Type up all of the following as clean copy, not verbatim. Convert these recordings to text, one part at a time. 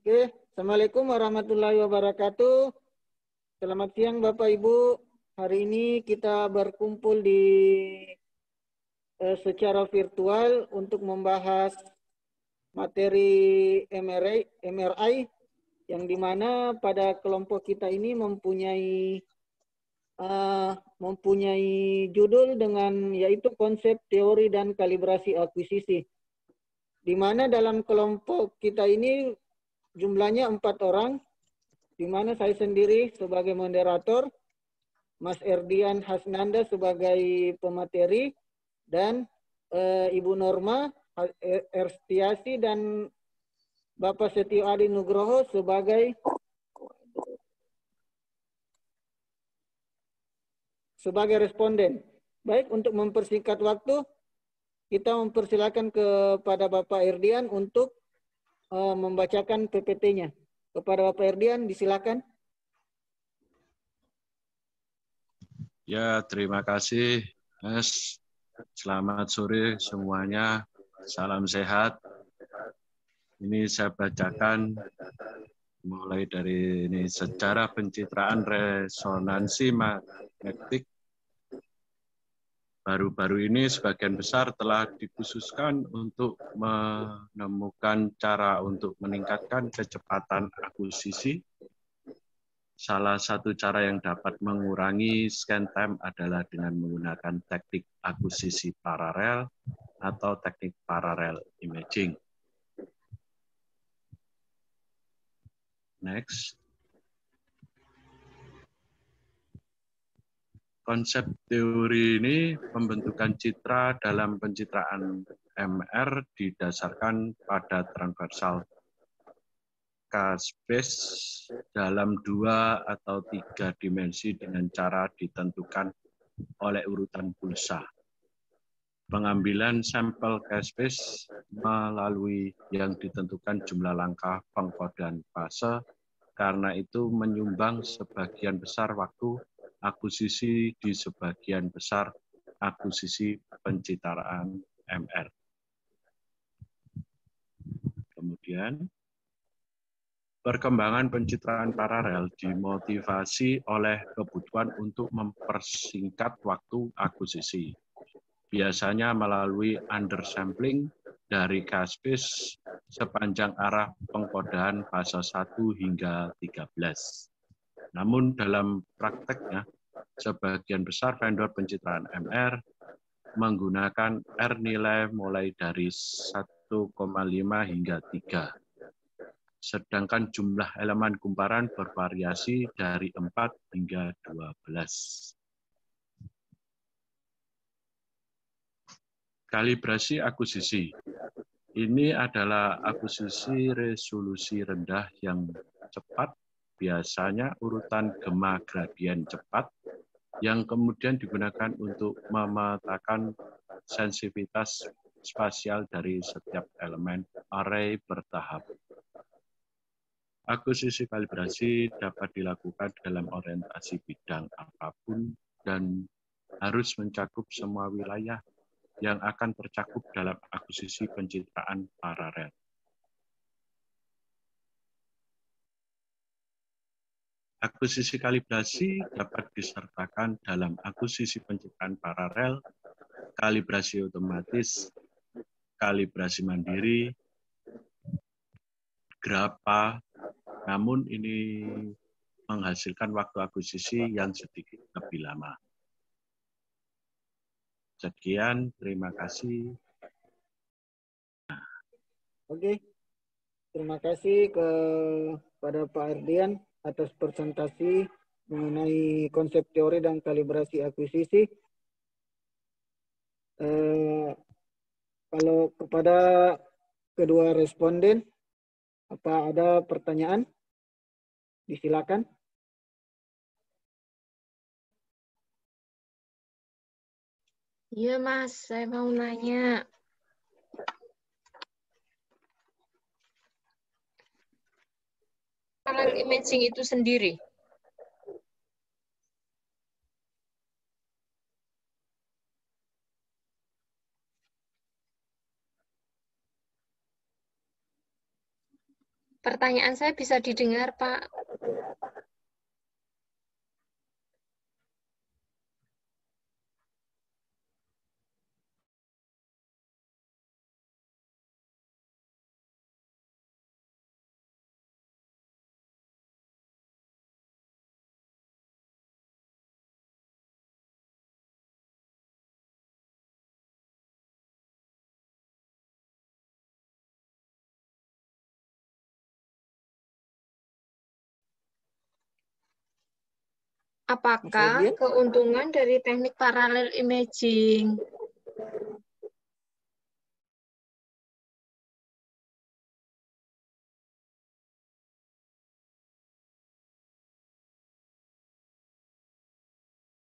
Oke, Assalamualaikum warahmatullahi wabarakatuh. Selamat siang Bapak Ibu. Hari ini kita berkumpul secara virtual untuk membahas materi MRI yang dimana pada kelompok kita ini mempunyai judul dengan yaitu konsep teori dan kalibrasi akuisisi. Di mana dalam kelompok kita ini jumlahnya 4 orang, di mana saya sendiri sebagai moderator, Mas Erdian Hasnanda sebagai pemateri, dan Ibu Norma Erstiasi dan Bapak Setio Adi Nugroho sebagai responden. Baik, untuk mempersingkat waktu, kita mempersilakan kepada Bapak Erdian untuk membacakan PPT-nya. Kepada Bapak Erdian, disilakan. Ya, terima kasih, Mas. Selamat sore semuanya. Salam sehat. Ini saya bacakan mulai dari ini sejarah pencitraan resonansi magnetik. Baru-baru ini sebagian besar telah dikhususkan untuk menemukan cara untuk meningkatkan kecepatan akuisisi. Salah satu cara yang dapat mengurangi scan time adalah dengan menggunakan teknik akuisisi paralel atau teknik paralel imaging. Next. Konsep teori ini pembentukan citra dalam pencitraan MR didasarkan pada transversal K-space dalam 2 atau 3 dimensi dengan cara ditentukan oleh urutan pulsa. Pengambilan sampel K-space melalui yang ditentukan jumlah langkah pengkodean fase, karena itu menyumbang sebagian besar waktu akuisisi di sebagian besar akuisisi pencitraan MR. Kemudian, perkembangan pencitraan paralel dimotivasi oleh kebutuhan untuk mempersingkat waktu akuisisi, biasanya melalui undersampling dari K-space sepanjang arah pengkodean fase 1 hingga 13. Namun dalam prakteknya, sebagian besar vendor pencitraan MR menggunakan R nilai mulai dari 1,5 hingga 3. Sedangkan jumlah elemen kumparan bervariasi dari 4 hingga 12. Kalibrasi akuisisi. Ini adalah akuisisi resolusi rendah yang cepat, biasanya urutan gema gradien cepat, yang kemudian digunakan untuk memetakan sensitivitas spasial dari setiap elemen array bertahap. Akuisisi kalibrasi dapat dilakukan dalam orientasi bidang apapun dan harus mencakup semua wilayah yang akan tercakup dalam akuisisi pencitraan paralel. Akuisisi kalibrasi dapat disertakan dalam akuisisi pencitraan paralel, kalibrasi otomatis, kalibrasi mandiri, grapa, namun ini menghasilkan waktu akuisisi yang sedikit lebih lama. Sekian, terima kasih. Oke, terima kasih kepada Pak Erdian atas presentasi mengenai konsep teori dan kalibrasi akuisisi. Kalau kepada kedua responden, apa ada pertanyaan? Disilakan. Iya Mas, saya mau nanya. Parallel imaging itu sendiri. Pertanyaan saya bisa didengar, Pak. Apakah Ferdian? keuntungan dari teknik paralel imaging?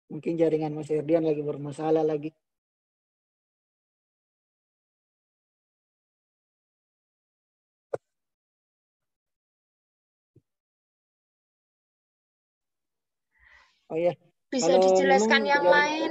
Mungkin jaringan Mas Ferdian lagi bermasalah lagi. Oh ya, Bisa kalau memang dijelaskan yang lain?